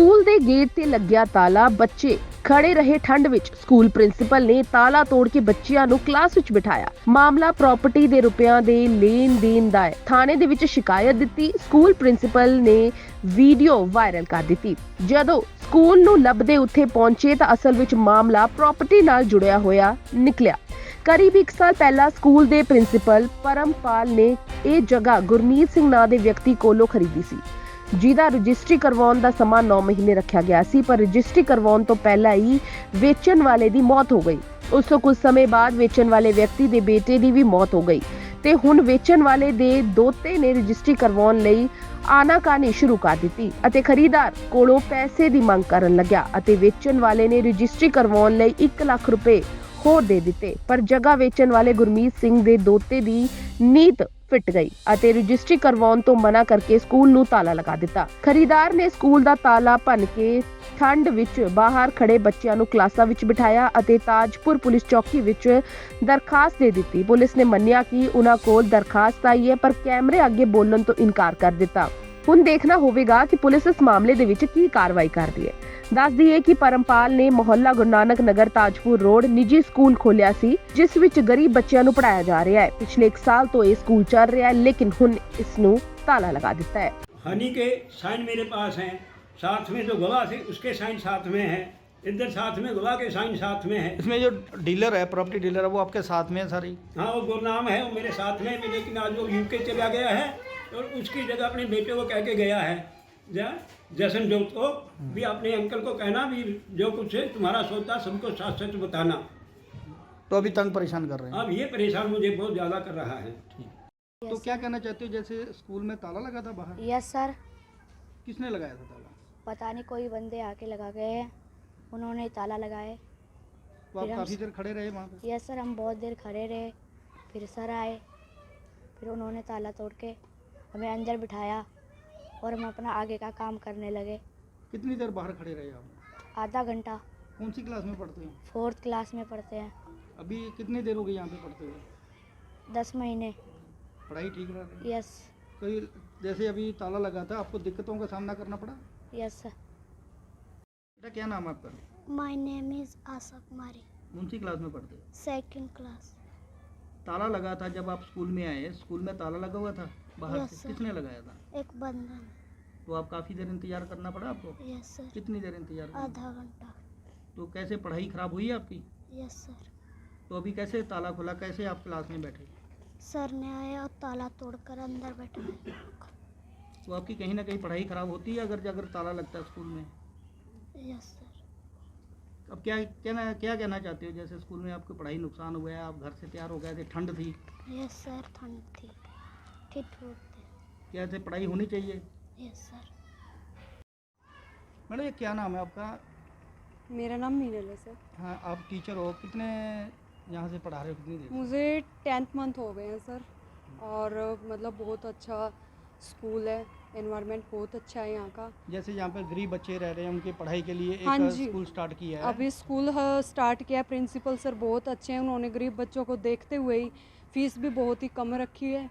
School ਦੇ gate ਤੇ ਲੱਗਿਆ ਤਾਲਾ, ਬੱਚੇ ਖੜੇ ਰਹੇ ਠੰਡ ਵਿੱਚ। ਸਕੂਲ ਪ੍ਰਿੰਸੀਪਲ ਨੇ ਤਾਲਾ ਤੋੜ ਕੇ ਬੱਚਿਆਂ ਨੂੰ ਕਲਾਸ ਵਿੱਚ ਬਿਠਾਇਆ। ਮਾਮਲਾ ਪ੍ਰਾਪਰਟੀ ਦੇ ਰੁਪਿਆਂ ਦੇ ਲੈਣ ਦੇਣ ਦਾ ਹੈ। ਥਾਣੇ ਦੇ ਵਿੱਚ ਸ਼ਿਕਾਇਤ ਦਿੱਤੀ। ਸਕੂਲ ਪ੍ਰਿੰਸੀਪਲ ਨੇ ਵੀਡੀਓ ਵਾਇਰਲ ਕਰ ਦਿੱਤੀ। ਜਦੋਂ ਸਕੂਲ ਨੂੰ ਲੱਭਦੇ ਉੱਥੇ ਪਹੁੰਚੇ ਤਾਂ ਅਸਲ ਵਿੱਚ ਮਾਮਲਾ ਪ੍ਰਾਪਰਟੀ ਨਾਲ ਜੁੜਿਆ ਹੋਇਆ ਨਿਕਲਿਆ। करीब 1 साल पहला स्कूल ਦੇ ਪ੍ਰਿੰਸੀਪਲ परमपाल ने ਇਹ ਜਗ੍ਹਾ ਗੁਰਮੀਤ ਸਿੰਘ ਨਾਂ ਦੇ ਵਿਅਕਤੀ ਕੋਲੋਂ ਖਰੀਦੀ ਸੀ, ਜਿਹਦਾ ਰਜਿਸਟਰੀ ਕਰਵਾਉਣ ਦਾ ਸਮਾਂ 9 ਮਹੀਨੇ ਰੱਖਿਆ ਗਿਆ ਸੀ। ਪਰ ਰਜਿਸਟਰੀ ਕਰਵਾਉਣ ਤੋਂ ਪਹਿਲਾਂ ਹੀ ਵੇਚਣ ਵਾਲੇ ਦੀ ਮੌਤ ਹੋ ਗਈ। ਉਸ ਤੋਂ ਕੁਝ ਸਮੇਂ ਬਾਅਦ ਵੇਚਣ ਵਾਲੇ ਵਿਅਕਤੀ ਦੇ ਬੇਟੇ ਦੀ ਵੀ ਮੌਤ ਹੋ ਗਈ ਤੇ ਹੁਣ ਵੇਚਣ ਵਾਲੇ ਦੇ ਦੋਤੇ ਨੇ ਰਜਿਸਟਰੀ ਕਰਵਾਉਣ ਲਈ ਆਨਾਕਾਨੀ ਸ਼ੁਰੂ ਕਰ ਦਿੱਤੀ ਅਤੇ ਖਰੀਦਾਰ ਕੋਲੋਂ ਪੈਸੇ ਦੀ ਮੰਗ ਕਰਨ ਲੱਗਿਆ ਅਤੇ ਵੇਚਣ ਵਾਲੇ ਨੇ ਰਜਿਸਟਰੀ ਕਰਵਾਉਣ ਲਈ 1 ਲੱਖ ਰੁਪਏ ਹੋਰ ਦੇ ਦਿੱਤੇ। ਪਰ ਜਗ੍ਹਾ ਵੇਚਣ ਵਾਲੇ ਗੁਰਮੀਤ ਸਿੰਘ ਦੇ ਦੋਤੇ ਦੀ ਨੀਤ ਫਿੱਟ ਗਈ ਅਤੇ ਰਜਿਸਟਰੀ ਕਰਵਾਉਣ ਤੋਂ ਮਨਾ ਕਰਕੇ ਸਕੂਲ ਨੂੰ ਤਾਲਾ ਲਗਾ ਦਿੱਤਾ। ਖਰੀਦਾਰ ਨੇ ਸਕੂਲ ਦਾ ਤਾਲਾ ਭੰਨ ਕੇ ਠੰਡ ਵਿੱਚ ਬਾਹਰ ਖੜੇ ਬੱਚਿਆਂ ਨੂੰ ਕਲਾਸਾਂ ਵਿੱਚ ਬਿਠਾਇਆ ਅਤੇ ਤਾਜਪੁਰ ਪੁਲਿਸ ਚੌਕੀ ਵਿੱਚ ਦਰਖਾਸਤ ਦੇ ਦਿੱਤੀ। ਪੁਲਿਸ ਨੇ ਮੰਨਿਆ ਕਿ ਉਹਨਾਂ ਕੋਲ ਦਰਖਾਸਤ ਆਈ ਹੈ, ਪਰ ਕੈਮਰੇ ਅੱਗੇ ਬੋਲਣ ਤੋਂ ਇਨਕਾਰ ਕਰ ਦਿੱਤਾ। ਹੁਣ ਦੇਖਣਾ ਹੋਵੇਗਾ ਕਿ ਪੁਲਿਸ ਇਸ ਮਾਮਲੇ ਦੇ ਵਿੱਚ ਕੀ ਕਾਰਵਾਈ ਕਰਦੀ ਹੈ। ਦੱਸ ਦਈਏ ਕਿ परमपाल ਨੇ ਮੁਹੱਲਾ ਗੁਰੂ ਨਾਨਕ ਨਗਰ ਤਾਜਪੁਰ ਰੋਡ ਨਿੱਜੀ ਸਕੂਲ ਖੋਲਿਆ ਸੀ, ਜਿਸ ਵਿੱਚ ਗਰੀਬ ਬੱਚਿਆਂ ਨੂੰ ਪੜਾਇਆ ਜਾ ਰਿਹਾ ਹੈ। पिछले 1 साल तो ये स्कूल चल रहा है, लेकिन हुन इसनू ताला लगा दिता है। हनी के साइन मेरे पास हैं, साथ में जो गवाह थे उसके साइन साथ में हैं, इधर साथ में गवाह के साइन साथ में है। इसमें जो डीलर है, प्रॉपर्टी डीलर है, वो आपके साथ में है सारी? हाँ, वो गुरनाम है, वो मेरे साथ में है, लेकिन आज वो यूके चला गया है और उसकी जगह अपने बेटे को कह के गया है जैसन जोत को भी अपने अंकल को कहना भी जो कुछ है तुम्हारा सोचता सबको सच सच बताना। तो अभी तंग परेशान कर रहे हैं? अब ये परेशान मुझे बहुत ज़्यादा कर रहा है। तो क्या कहना चाहते हो, जैसे स्कूल में ताला लगा था बाहर? Yes sir. किसने लगाया था ताला? पता नहीं, कोई बंदे आके लगा गए हैं, उन्होंने ताला लगाए। तो आप काफ़ी देर खड़े रहे वहाँ पे? यस सर, हम बहुत देर खड़े रहे, फिर सर आए, फिर उन्होंने ताला तोड़ के हमें अंदर बिठाया और हम अपना आगे का काम करने लगे। कितनी देर बाहर खड़े रहे आप? आधा घंटा। कौन सी क्लास में पढ़ते हो? 4th क्लास में पढ़ते हैं। अभी कितनी देर हो गई यहाँ पे पढ़ते हुए? 10 महीने। पढ़ाई ठीक रह रही? यस। कोई जैसे अभी ताला लगा था, आपको दिक्कतों का सामना करना पड़ा? Yes sir. बेटा क्या नाम है आपका? My name is Asha Kumari. कौन सी क्लास में पढ़ते हो? 2nd class. ताला लगा था जब आप स्कूल में आए, स्कूल में ताला लगा हुआ था बाहर Yes, से? sir. किसने लगाया था? एक बंधन। तो आप काफ़ी देर इंतजार करना पड़ा आपको? Yes sir. कितनी देर इंतजार किया? आधा घंटा। तो कैसे पढ़ाई खराब हुई आपकी? Yes sir. तो अभी कैसे ताला खुला, कैसे आप क्लास में बैठे? सर ने आया और ताला तोड़कर अंदर बैठा। तो आपकी कहीं ना कहीं पढ़ाई खराब होती है अगर ताला लगता है स्कूल में? Yes sir. अब क्या कहना चाहते हो, जैसे स्कूल में आपकी पढ़ाई नुकसान हुआ है, आप घर से तैयार हो गए थे, ठंड थी? यस सर, ठंड थी, ठीक थे। क्या ऐसे पढ़ाई होनी चाहिए? Yes sir. मैडम ये क्या नाम है आपका? मेरा नाम मीनल है सर। हाँ, आप टीचर हो, कितने यहाँ से पढ़ा रहे हो, कितनी देर? मुझे 10th मंथ हो गए हैं सर, और मतलब बहुत अच्छा स्कूल है, एनवायरनमेंट बहुत अच्छा है यहाँ का। जैसे यहाँ पे गरीब बच्चे रह रहे हैं, उनकी पढ़ाई के लिए हाँ एक जी। स्कूल स्टार्ट किया है। अभी स्कूल स्टार्ट किया, प्रिंसिपल सर बहुत अच्छे हैं, उन्होंने गरीब बच्चों को देखते हुए ही फीस भी बहुत ही कम रखी है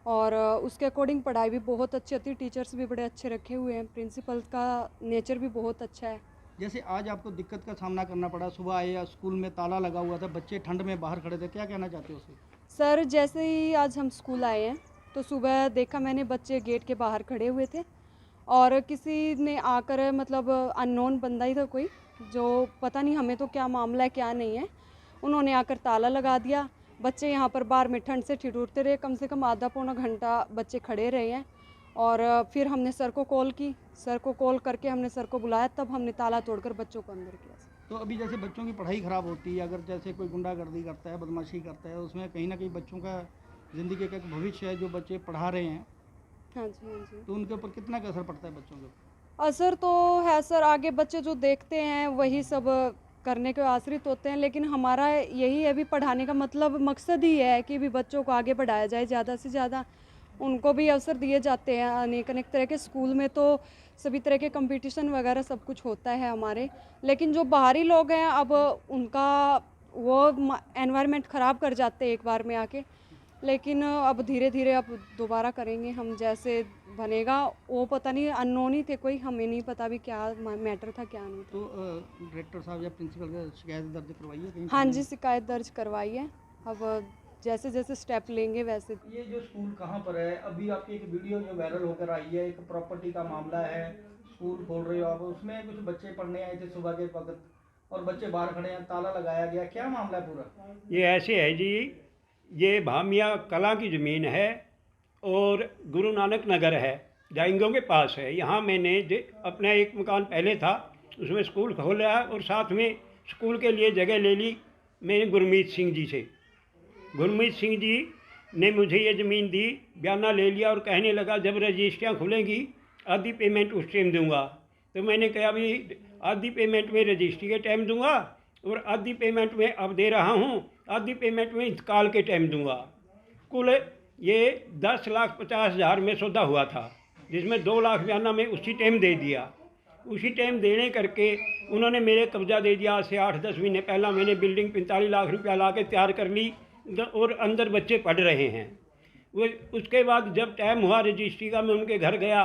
और उसके अकॉर्डिंग पढ़ाई भी बहुत अच्छी होती है, टीचर्स भी बड़े अच्छे रखे हुए हैं, प्रिंसिपल का नेचर भी बहुत अच्छा है। जैसे आज आपको दिक्कत का सामना करना पड़ा, सुबह आए या स्कूल में ताला लगा हुआ था, बच्चे ठंड में बाहर खड़े थे, क्या कहना चाहते हो उससे? सर जैसे ही आज हम स्कूल आए हैं तो सुबह देखा मैंने बच्चे गेट के बाहर खड़े हुए थे और किसी ने आकर, मतलब अननोन बंदा ही था कोई, जो पता नहीं हमें तो क्या मामला है क्या नहीं है, उन्होंने आकर ताला लगा दिया। बच्चे यहाँ पर बाहर में ठंड से ठिठुरते रहे, कम से कम आधा पौना घंटा बच्चे खड़े रहे हैं और फिर हमने सर को कॉल की, सर को कॉल करके हमने सर को बुलाया, तब हमने ताला तोड़कर बच्चों को अंदर किया। तो अभी जैसे बच्चों की पढ़ाई ख़राब होती है, अगर जैसे कोई गुंडागर्दी करता है, बदमाशी करता है, उसमें कहीं ना कहीं बच्चों का ज़िंदगी का एक भविष्य है जो बच्चे पढ़ा रहे हैं, हाँ जी हाँ जी। तो उनके ऊपर कितना का असर पड़ता है बच्चों के ऊपर? असर तो है सर, आगे बच्चे जो देखते हैं वही सब करने के आश्रित होते हैं, लेकिन हमारा यही है भी पढ़ाने का मतलब मकसद ही है कि भी बच्चों को आगे बढ़ाया जाए, ज़्यादा से ज़्यादा उनको भी अवसर दिए जाते हैं। अनेक अनेक तरह के स्कूल में तो सभी तरह के कंपटीशन वगैरह सब कुछ होता है हमारे, लेकिन जो बाहरी लोग हैं अब उनका वो एनवायरनमेंट ख़राब कर जाते हैं एक बार में आके, लेकिन अब धीरे धीरे अब दोबारा करेंगे हम, जैसे बनेगा वो पता नहीं, अननोन ही थे कोई, हमें नहीं पता भी क्या मैटर था क्या नहीं था। तो डायरेक्टर साहब या प्रिंसिपल का शिकायत दर्ज करवाई है कहीं? हाँ जी, शिकायत दर्ज करवाई है। अब जैसे जैसे स्टेप लेंगे वैसे। ये जो स्कूल कहाँ पर है? अभी आपकी एक वीडियो जो वायरल होकर आई है, एक प्रॉपर्टी का मामला है, स्कूल खोल रहे हो आप, उसमें कुछ बच्चे पढ़ने आए थे सुबह के वक्त और बच्चे बाहर खड़े हैं, ताला लगाया गया, क्या मामला है पूरा? ये ऐसे है जी, ये भामिया कला की ज़मीन है और गुरु नानक नगर है, जाइंगों के पास है। यहाँ मैंने अपना एक मकान पहले था, उसमें स्कूल खोला और साथ में स्कूल के लिए जगह ले ली मैंने गुरमीत सिंह जी से। गुरमीत सिंह जी ने मुझे ये ज़मीन दी, बयाना ले लिया और कहने लगा जब रजिस्ट्रियाँ खुलेंगी आधी पेमेंट उस टाइम दूंगा। तो मैंने कहा भी आधी पेमेंट में रजिस्ट्री के टाइम दूंगा और आधी पेमेंट में अब दे रहा हूँ, आधी पेमेंट में इंतकाल के टाइम दूंगा। कुल ये 10,50,000 में सौदा हुआ था, जिसमें 2 लाख बयाना में उसी टाइम दे दिया। उसी टाइम देने करके उन्होंने मेरे कब्जा दे दिया। आज से 8-10 महीने पहला मैंने बिल्डिंग 45 लाख रुपया ला के तैयार कर ली और अंदर बच्चे पढ़ रहे हैं। वो उसके बाद जब टाइम हुआ रजिस्ट्री का, मैं उनके घर गया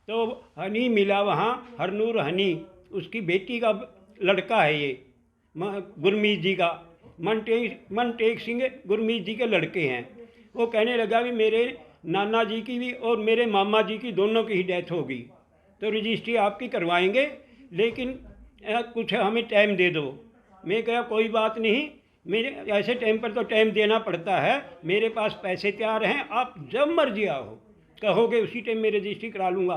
तो हनी मिला वहाँ, हरनूर हनी, उसकी बेटी का लड़का है ये, गुरमीत जी का, मनटेक सिंह गुरमीत जी के लड़के हैं। वो कहने लगा भी मेरे नाना जी की भी और मेरे मामा जी की दोनों की ही डेथ होगी, तो रजिस्ट्री आपकी करवाएंगे, लेकिन कुछ हमें टाइम दे दो। मैं कहा कोई बात नहीं, मेरे ऐसे टाइम पर तो टाइम देना पड़ता है, मेरे पास पैसे तैयार हैं, आप जब मर्जी आओ कहोगे उसी टाइम मैं रजिस्ट्री करा लूँगा।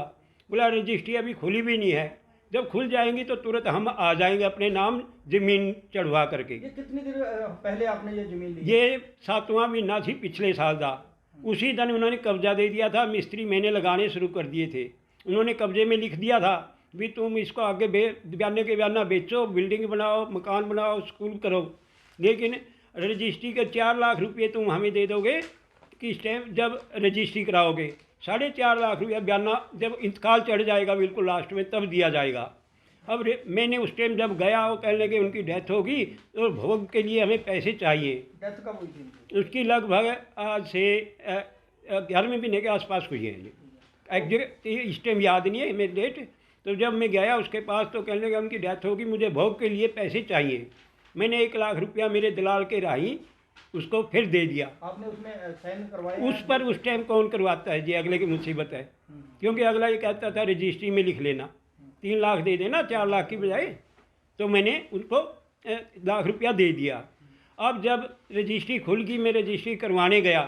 बोला रजिस्ट्री अभी खुली भी नहीं है, जब खुल जाएंगी तो तुरंत हम आ जाएंगे अपने नाम ज़मीन चढ़वा करके। ये कितनी देर पहले आपने ये ज़मीन ली? ये 7वां महीना थी पिछले साल का। उसी दिन उन्होंने कब्जा दे दिया था, मिस्त्री मैंने लगाने शुरू कर दिए थे। उन्होंने कब्जे में लिख दिया था भी तुम इसको आगे बयाने के बयाना बेचो, बिल्डिंग बनाओ, मकान बनाओ, स्कूल करो, लेकिन रजिस्ट्री के 4 लाख रुपये तुम हमें दे दोगे किस टाइम जब रजिस्ट्री कराओगे। 4.5 लाख रुपया बयाना जब इंतकाल चढ़ जाएगा बिल्कुल लास्ट में तब दिया जाएगा। अब मैंने उस टाइम जब गया, वो कहने लगे उनकी डेथ होगी तो भोग के लिए हमें पैसे चाहिए। डेथ कब हुई थी? उसकी लगभग आज से 11वें महीने के आसपास हुई है। एग्जैक्ट इस टाइम याद नहीं है मेरी डेट। तो जब मैं गया उसके पास तो कहने लगा उनकी डेथ होगी, मुझे भोग के लिए पैसे चाहिए। मैंने 1 लाख रुपया मेरे दलाल के राही उसको फिर दे दिया। आपने उसमें साइन करवाया? उस पर उस टाइम कौन करवाता है जी, अगले की मुसीबत है, क्योंकि अगला ये कहता था रजिस्ट्री में लिख लेना, 3 लाख दे देना 4 लाख की बजाय। तो मैंने उनको 1 लाख रुपया दे दिया। अब जब रजिस्ट्री खुल गई, मैं रजिस्ट्री करवाने गया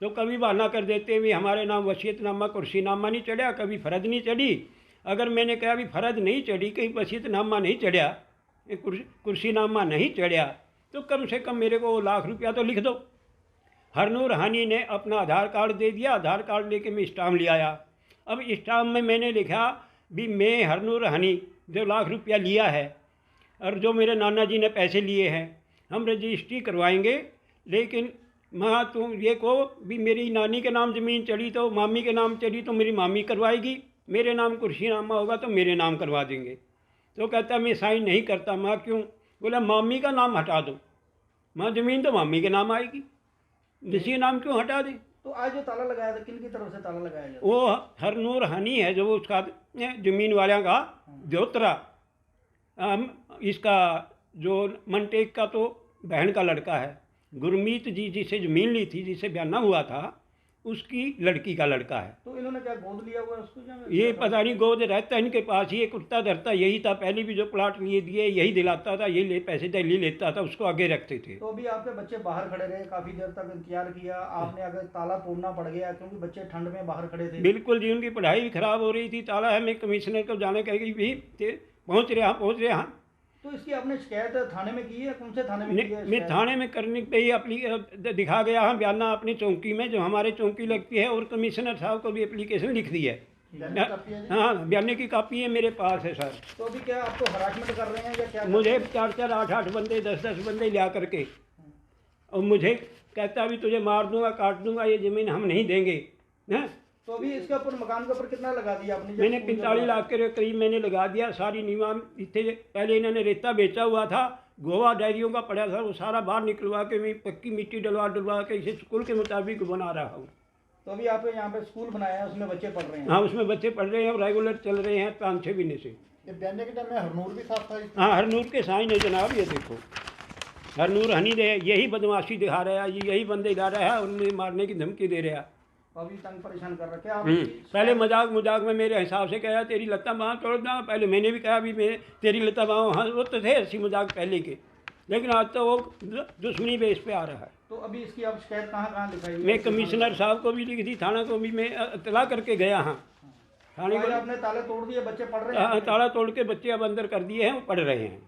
तो कभी बहाना कर देते हुए हमारे नाम वसीयतनामा कुर्सीनामा नहीं चढ़ा, कभी फ़र्द नहीं चढ़ी। अगर मैंने कहा भी फ़र्द नहीं चढ़ी, कहीं वसीयतनामा नहीं चढ़ा, कुर्सीनामा नहीं चढ़ा, तो कम से कम मेरे को 1 लाख रुपया तो लिख दो। हरनूर हानी ने अपना आधार कार्ड दे दिया, आधार कार्ड लेके मैं स्टाम्प ले आया। अब स्टाम्प में मैंने लिखा भी मैं हरनूर हानी जो 1 लाख रुपया लिया है और जो मेरे नाना जी ने पैसे लिए हैं, हम रजिस्ट्री करवाएंगे, लेकिन माँ तुम ये कहो भी मेरी नानी के नाम ज़मीन चढ़ी तो मामी के नाम चढ़ी तो मेरी मामी करवाएगी, मेरे नाम कुर्सीनामा होगा तो मेरे नाम करवा देंगे। तो कहता मैं साइन नहीं करता। माँ क्यों? बोला मामी का नाम हटा दो। माँ ज़मीन तो मामी के नाम आएगी, किसी नाम क्यों हटा दें? तो आज जो ताला लगाया था किन की तरफ से ताला लगाया जाता? वो हरनूर हनी है जो उसका ज़मीन वाले का जोतरा, इसका जो मनटेक का तो बहन का लड़का है, गुरमीत जी जिसे ज़मीन ली थी, जिसे बयाना हुआ था, उसकी लड़की का लड़का है। तो इन्होंने क्या गोद लिया हुआ है उसको? ये पता नहीं, गोद रहता है इनके पास, ये कुत्ता धरता यही था, पहले भी जो प्लाट लिए दिए यही दिलाता था, यही पैसे ले लेता था, उसको आगे रखते थे। तो अभी आपके बच्चे बाहर खड़े रहे, काफ़ी देर तक इंतजार किया आपने, अगर ताला तोड़ना पड़ गया क्योंकि बच्चे ठंड में बाहर खड़े थे? बिल्कुल जी, उनकी पढ़ाई भी खराब हो रही थी। ताला है, मैं कमिश्नर को जाने कहेगी भी पहुँच रहे हाँ। तो इसकी आपने शिकायत थाने में की है? कौन से थाने में की है? मैं थाने में करने पे ही दिखा गया हाँ बयाना अपनी चौकी में, जो हमारे चौकी लगती है, और कमिश्नर साहब को भी एप्लीकेशन लिख दी है। हाँ, बयाने की कापी है मेरे पास है सर। तो अभी क्या आपको हरासमेंट कर रहे हैं या क्या? मुझे 4-4, 8-8 बंदे, 10-10 बंदे लिया करके, और मुझे कहता भी तुझे मार दूंगा, काट दूंगा, ये ज़मीन हम नहीं देंगे। हैं? तो अभी इसके ऊपर मकान के ऊपर कितना लगा दिया आपने? मैंने 45 लाख के करीब मैंने लगा दिया। सारी नीवा इतने पहले इन्होंने रेता बेचा हुआ था, गोवा डायरियों का पड़ा था, वो सारा बाहर निकलवा के मैं पक्की मिट्टी डलवा के इसे स्कूल के मुताबिक बना रहा हूँ। तो अभी आप यहाँ पे स्कूल बनाया है, उसमें बच्चे पढ़ रहे हैं। हाँ, उसमें बच्चे पढ़ रहे हैं और रेगुलर चल रहे हैं 5-6 महीने से। ये बयाने के टाइम में हरनूर भी साथ था। हाँ, हरनूर के साइन है जनाब, ये देखो हरनूर हनी दे यही बदमाशी दिखा रहा है, यही बंदे ला रहा है, उन्हें मारने की धमकी दे रहा है। अभी तंग परेशान कर रखे आप। पहले मजाक में मेरे हिसाब से कहा तेरी लत्ता बाँह तोड़ दूँ, पहले मैंने भी कहा भी मैं तेरी लत्ता बाँह, हाँ वो तो थे हंसी मजाक पहले के, लेकिन आज तो वो दुश्मनी बेस पे आ रहा है। तो अभी इसकी आप शिकायत कहाँ लिखाई हुई है? मैं कमिश्नर साहब को भी लिखी थी, थाना को भी मैं इतला करके गया। हाँ, थाने आज को आपने ताले तोड़ दिए, बच्चे पढ़ रहे हैं। ताला तोड़ के बच्चे अब अंदर कर दिए हैं, वो पढ़ रहे हैं।